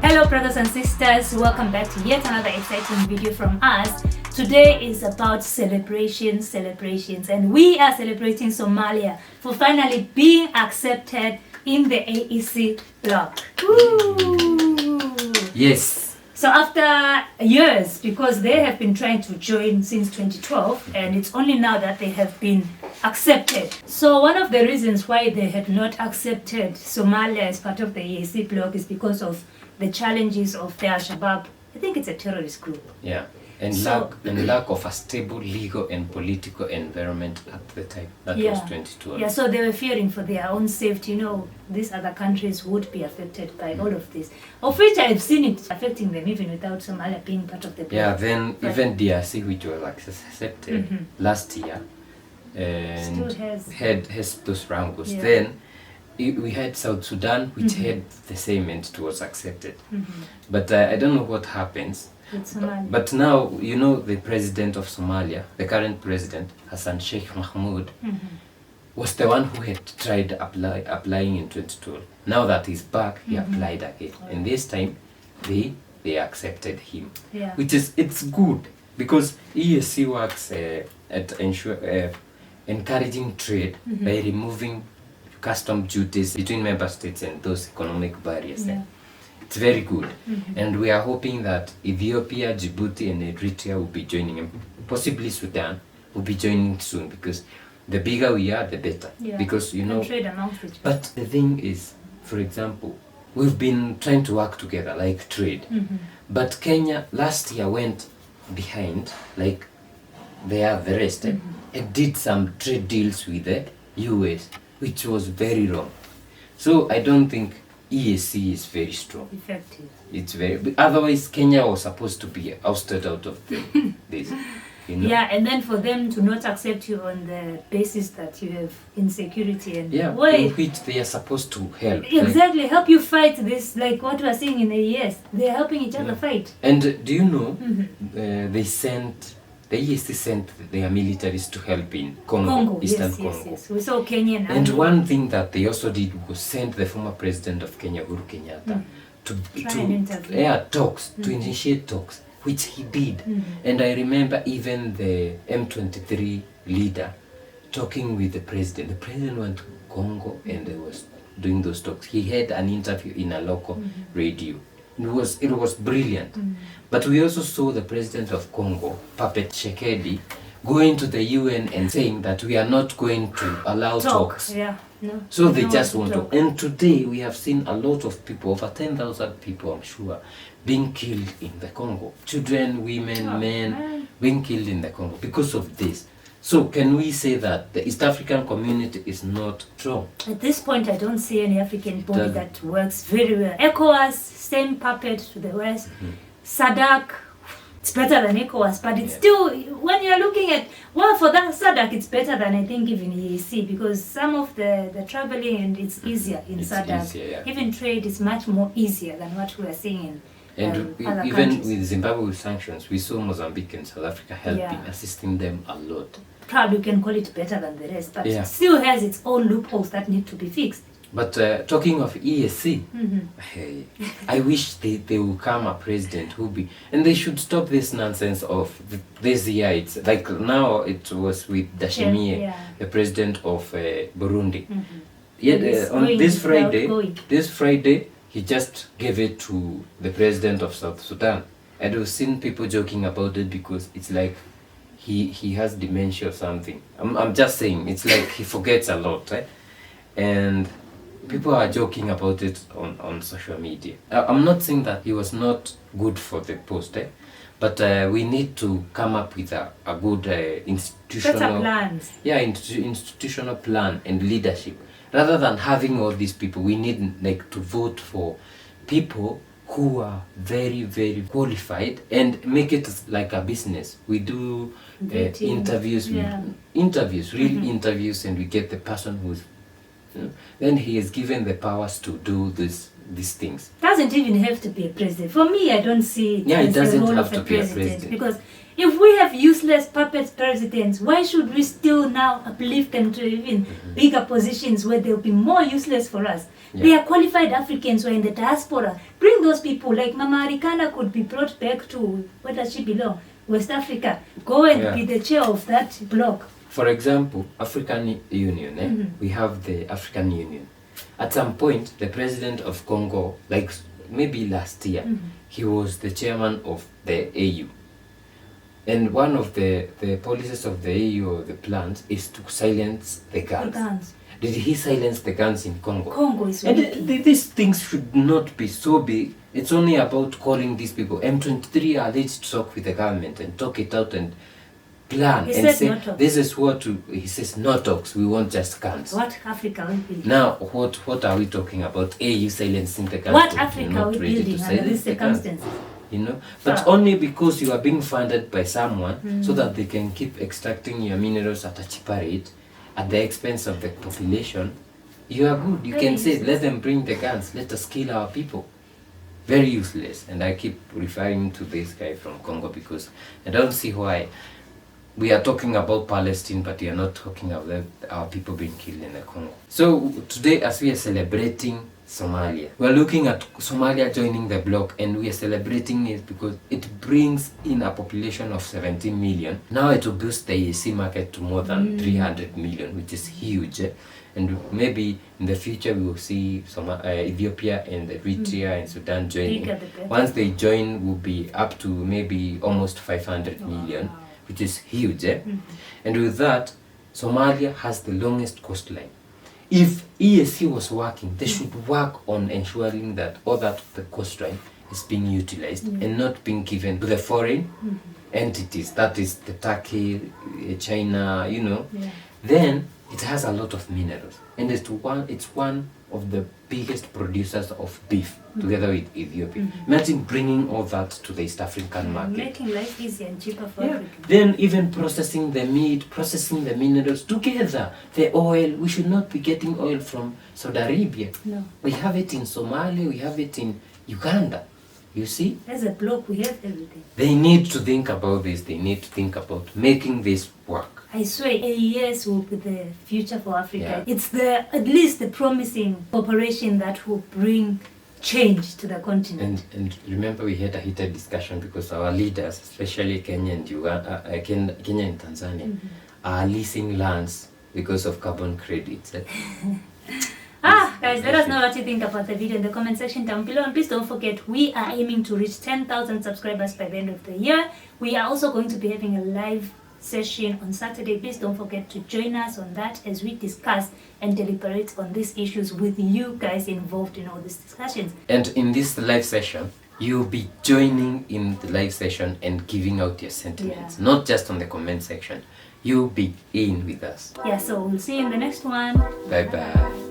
Hello brothers and sisters, welcome back to yet another exciting video from us. Today is about celebrations, and we are celebrating Somalia for finally being accepted in the AEC bloc. Woo! Yes. So after years, because they have been trying to join since 2012, and it's only now that they have been accepted. So one of the reasons why they had not accepted Somalia as part of the AEC bloc is because of the challenges of the Al-Shabaab. I think it's a terrorist group. Yeah, and lack of a stable legal and political environment at the time. That was 2012. Yeah, so they were fearing for their own safety. You know, these other countries would be affected by all of this. Of which I've seen it affecting them even without Somalia being part of the bloc. Yeah, then even DRC, which was accepted last year, and still has those wrangles. Yeah. Then we had South Sudan, which had the same, and it was accepted. But I don't know what happens. But now, you know, the president of Somalia, the current president, Hassan Sheikh Mahmoud, was the one who had tried applying in 2012. Now that he's back, he applied again. And this time, they accepted him. Yeah. Which is, it's good, because EAC works at encouraging trade by removing custom duties between member states and those economic barriers. Yeah. It's very good. And we are hoping that Ethiopia, Djibouti and Eritrea will be joining, and possibly Sudan will be joining soon, because the bigger we are, the better. Yeah. Because, you know, trade amongst each other. but the thing is, for example, we've been trying to work together, like trade. But Kenya last year went behind, like the rest, and did some trade deals with the US, which was very wrong. So I don't think EAC is very strong. Effective. It's very. Otherwise, Kenya was supposed to be ousted out of this. You know? Yeah, and then for them to not accept you on the basis that you have insecurity and in which they are supposed to help. Exactly, help you fight this, like what we are seeing in the ES. They are helping each other fight. And do you know, the EAC sent their militaries to help in Congo, Eastern Congo. Yes. We saw Kenyan. And one thing that they also did was send the former president of Kenya, Uhuru Kenyatta, to initiate talks, which he did. And I remember even the M23 leader talking with the president. The president went to Congo and was doing those talks. He had an interview in a local radio. It was brilliant. But we also saw the president of Congo, Puppet Tshisekedi, going to the UN and saying that we are not going to allow talks. Yeah. No, so they just want to. And today we have seen a lot of people, over 10,000 people, I'm sure, being killed in the Congo. Children, women, men being killed in the Congo because of this. So can we say that the East African community is not strong? At this point, I don't see any African body that works very well. ECOWAS, same puppet to the West. SADC, it's better than ECOWAS, but it's still, when you're looking at, well, for that SADC, it's better than I think even EAC, because some of the traveling, and it's easier in SADC. Easier, even trade is much more easier than what we are seeing in and other even countries. With Zimbabwe with sanctions, we saw Mozambique and South Africa helping, assisting them a lot. Probably you can call it better than the rest, but it still has its own loopholes that need to be fixed. But talking of EAC, hey, I wish they will come a president who be, and they should stop this nonsense of this year. It's like now it was with Dashimie, the president of Burundi. On this Friday, he just gave it to the president of South Sudan. And we've seen people joking about it because it's like he has dementia or something. I'm just saying, it's like he forgets a lot, right? And people are joking about it on social media. I'm not saying that he was not good for the post, but we need to come up with a good institutional plan and leadership. Rather than having all these people, we need to vote for people who are very, very qualified and make it like a business. We do interviews, real interviews, and we get the person who's then he is given the powers to do these things. doesn't even have to be a president. For me, I don't see it it as the doesn't role have of to a be a president. president. Because if we have useless puppet presidents, why should we still now uplift them to even bigger positions where they'll be more useless for us? They are qualified Africans who are in the diaspora. Bring those people, like Mama Arikana could be brought back to, where does she belong? West Africa. Go and be the chair of that bloc. For example, African Union, we have the African Union. At some point, the president of Congo, like maybe last year, he was the chairman of the AU. And one of the policies of the AU or the plans is to silence the guns. Did he silence the guns in Congo? Congo is and these things should not be so big. It's only about calling these people. M23 are ready to talk with the government and talk it out and plan He and said say no talks. this is what he says, no talks, we want just guns. What Africa are we building? Now what are we talking about? AU silencing the guns. What You're Africa are not we ready to building under silence these the guns. circumstances? You know, but only because you are being funded by someone so that they can keep extracting your minerals at a cheaper rate at the expense of the population. You are good. You can say, let them bring the guns, let us kill our people. Very useless. And I keep referring to this guy from Congo because I don't see why we are talking about Palestine, but we are not talking about our people being killed in the Congo. So today, as we are celebrating Somalia, we are looking at Somalia joining the bloc, and we are celebrating it because it brings in a population of 17 million. Now it will boost the EAC market to more than 300 million, which is huge. And maybe in the future we will see some Ethiopia and Eritrea and Sudan joining. Once they join, will be up to maybe almost 500 million, which is huge. And with that, Somalia has the longest coastline. If EAC was working, they should work on ensuring that all that the coastline is being utilized and not being given to the foreign entities. That is the Turkey, China, you know. Then it has a lot of minerals, and it's one of the biggest producers of beef together with Ethiopia. Imagine bringing all that to the East African market. Making life easier and cheaper for Africa. Then even processing the meat, processing the minerals together. The oil, we should not be getting oil from Saudi Arabia. No. We have it in Somalia, we have it in Uganda. You see? As a bloc, we have everything. They need to think about this. They need to think about making this work. I swear, AES will be the future for Africa. It's at least the promising operation that will bring change to the continent. And remember, we had a heated discussion because our leaders, especially Kenya and Uganda, Kenya and Tanzania, are leasing lands because of carbon credits. Guys, let us know what you think about the video in the comment section down below. And please don't forget, we are aiming to reach 10,000 subscribers by the end of the year. We are also going to be having a live session on Saturday. Please don't forget to join us on that as we discuss and deliberate on these issues with you guys involved in all these discussions. And in this live session, you'll be joining in the live session and giving out your sentiments, not just on the comment section. You'll be in with us. So we'll see you in the next one. Bye bye.